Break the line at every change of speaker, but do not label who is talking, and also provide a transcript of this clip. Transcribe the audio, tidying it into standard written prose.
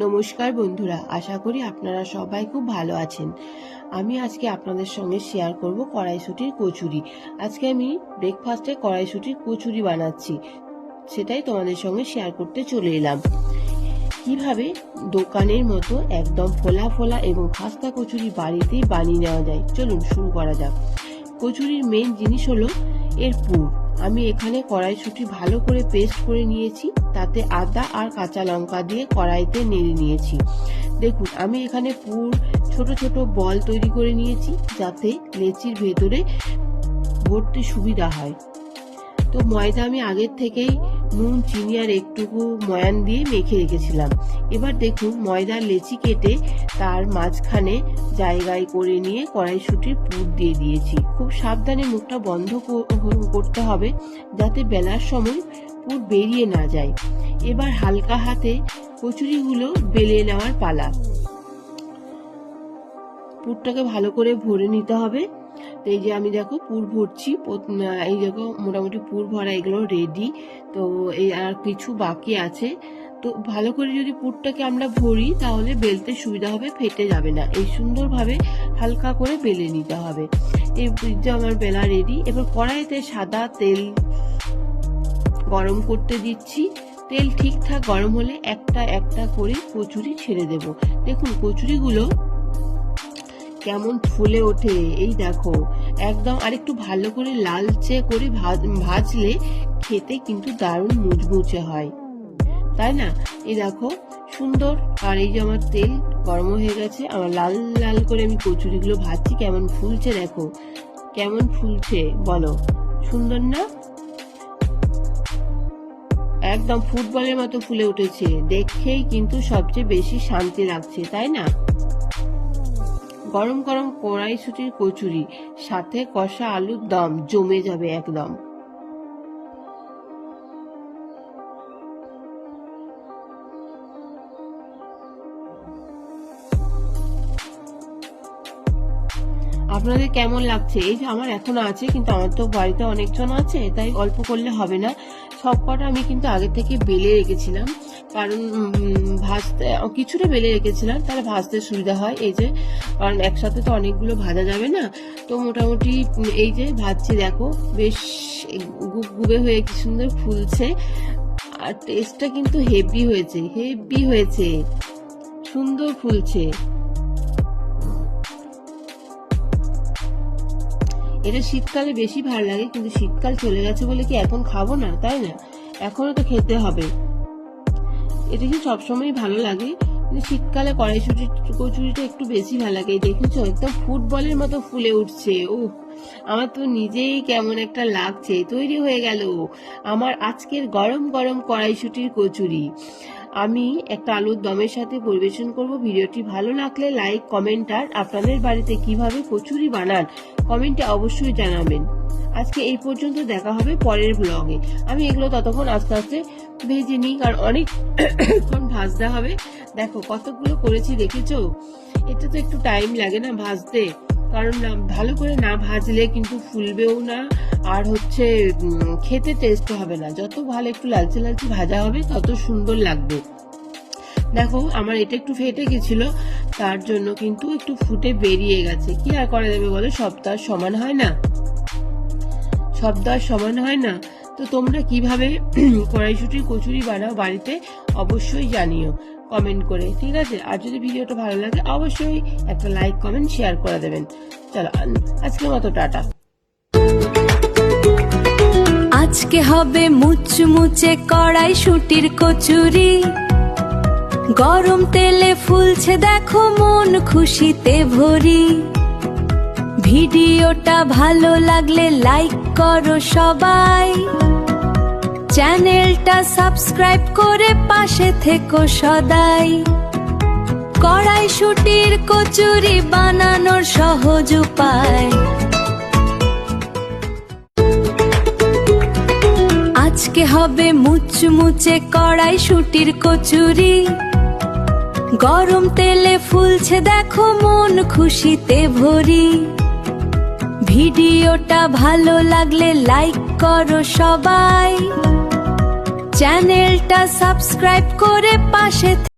নমস্কার বন্ধুরা, আশা করি আপনারা সবাই খুব ভালো আছেন। আমি আজকে আপনাদের সঙ্গে শেয়ার করব কড়াইশুঁটির কচুরি। আজকে আমি ব্রেকফাস্টে কড়াইশুঁটির কচুরি বানাচ্ছি, সেটাই তোমাদের সঙ্গে শেয়ার করতে চলে এলাম। কিভাবে দোকানের মতো একদম ফোলা ফোলা এবং খাস্তা কচুরি বাড়িতেই বানিয়ে নেওয়া যায়, চলুন শুরু করা যাক। কচুরির মেন জিনিস হলো এর পুর। আমি এখানে কড়াইশুঁটি ভালো করে পেস্ট করে নিয়েছি, তাতে আদা আর কাঁচা লঙ্কা দিয়ে কড়াইতে নেড়ে নিয়েছি। দেখুন, আমি এখানে পুর ছোট ছোট বল তৈরি করে নিয়েছি, যাতে লেচির ভেতরে ভরতে সুবিধা হয়। তো ময়দা আমি আগের থেকেই নুন, চিনি আর একটুকু ময়ান দিয়ে মেখে রেখেছিলাম। এবার দেখুন, ময়দার লেচি কেটে তার মাঝখানে জায়গায় করে নিয়ে কড়াইশুঁটির পুর দিয়ে দিয়েছি। খুব সাবধানে মুখটা বন্ধ করতে হবে, যাতে বেলার সময় পুর বেরিয়ে না যায়। এবার হালকা হাতে কচুরিগুলো বেলে নেওয়ার পালা। পুরটাকে ভালো করে ভরে নিতে হবে। তো এই যে আমি দেখো পুর ভরছি, এই দেখো মোটামুটি পুর ভরা এগুলো রেডি। তো এই আর কিছু বাকি আছে। তো ভালো করে যদি পুরটাকে আমরা ভরি, তাহলে বেলতে সুবিধা হবে, ফেটে যাবে না। এই সুন্দরভাবে হালকা করে বেলে নিতে হবে। এই যে আমার বেলা রেডি। এবার কড়াইতে সাদা তেল গরম করতে দিচ্ছি। তেল ঠিকঠাক গরম হলে একটা একটা করে কচুরি ছেড়ে দেব। দেখুন কচুরিগুলো কেমন ফুলে ওঠে, এই দেখো একদম। আরেকটু ভালো করে লালচে করে ভাজলে খেতে কিন্তু দারুণ মুচমুচে হয়, তাই না? এই দেখো সুন্দর। আর এই যে আমার তেল গরম হয়ে গেছে, আমার লাল লাল করে আমি কচুরিগুলো ভাজছি। কেমন ফুলছে দেখো, কেমন ফুলছে বলো, সুন্দর না? একদম ফুটবলের মতো ফুলে উঠেছে, দেখেই কিন্তু সবচেয়ে বেশি শান্তি লাগছে, তাই না? গরম গরম কড়াইশুঁটির কচুরি সাথে কষা আলুর দম জমে যাবে একদম। আপনাদের কেমন লাগছে? এই যে আমার এখনো আছে, কিন্তু আমার তো বাড়িতে অনেকজন আছে, তাই অল্প করলে হবে না। সব কটা আমি কিন্তু আগে থেকে বেলে রেখেছিলাম, কারণ ভাজতে কিছুটা বেলে রেখেছিলাম, তাহলে ভাজতে সুবিধা হয়। এই যে, কারণ একসাথে তো অনেকগুলো ভাজা যাবে না। তো মোটামুটি এই যে ভাজছি, দেখো বেশ গুবগুবে হয়ে কি সুন্দর ফুলছে। আর টেস্টটা কিন্তু হেভি হয়েছে, হেভি হয়েছে, সুন্দর ফুলছে। এটা শীতকালে বেশি ভালো লাগে, কিন্তু শীতকাল চলে গেছে বলে কি এখন খাবো না, তাই না? এখনো তো খেতে হবে। এটা কি সবসময় ভালো লাগে, কিন্তু শীতকালে কড়াইশুঁটি কচুরিটা একটু বেশি ভালো লাগে। দেখেছো একদম ফুটবলের মতো ফুলে উঠছে। ও, আমার তো নিজেই কেমন একটা লাগছে। তৈরি হয়ে গেল আমার আজকের গরম গরম কড়াইশুঁটির কচুরি। আমি একটা আলুর দমের সাথে পরিবেশন করব। ভিডিওটি ভালো লাগলে লাইক, কমেন্ট আর আপনাদের বাড়িতে কিভাবে কচুরি বানান কমেন্টে অবশ্যই জানাবেন। আজকে এই পর্যন্ত, দেখা হবে পরের ব্লগে। আমি এগুলো ততক্ষণ আস্তে আস্তে ভেজে নিই, কারণ অনেকক্ষণ ভাজতে হবে। দেখো কতগুলো করেছি, দেখেছো? এটা তো একটু টাইম লাগে না ভাজতে, কারণ ভালো করে না ভাজলে কিন্তু ফুলবেও না, আর হচ্ছে খেতে টেস্ট হবে না। যত ভালো একটু লালচে লালচে ভাজা হবে, তত সুন্দর লাগবে। দেখো আমার এটা একটু ফেটে গেছিল, তার জন্য কিন্তু একটু ফুটে বেরিয়ে গেছে। কি আর করা যাবে বলো, সব তো আর সমান হয় না, সব তো আর সমান হয় না। তো তোমরা কিভাবে কড়াইশুঁটির কচুরি বানাও বাড়িতে, অবশ্যই জানিও কমেন্ট করে, ঠিক আছে? আর যদি ভিডিওটা ভালো লাগে, অবশ্যই একটা লাইক, কমেন্ট, শেয়ার করে দেবেন। চলো আজকের মতো টাটা।
আজকে হবে মুচমুচে কড়াইশুঁটির কচুরি, গরম তেলে ফুলছে দেখো মন খুশিতে ভরি। ভিডিওটা ভালো লাগলে লাইক করো সবাই, চ্যানেলটা সাবস্ক্রাইব করে পাশে থেকো সদাই। কড়াইশুঁটির কচুরি বানানোর সহজ উপায়। আজকে হবে মুচমুচে কড়াইশুঁটির কচুরি, গরম তেলে ফুলছে দেখো মন খুশিতে ভরি। ভিডিওটা ভালো লাগলে লাইক করো সবাই, চ্যানেলটা সাবস্ক্রাইব করে পাশে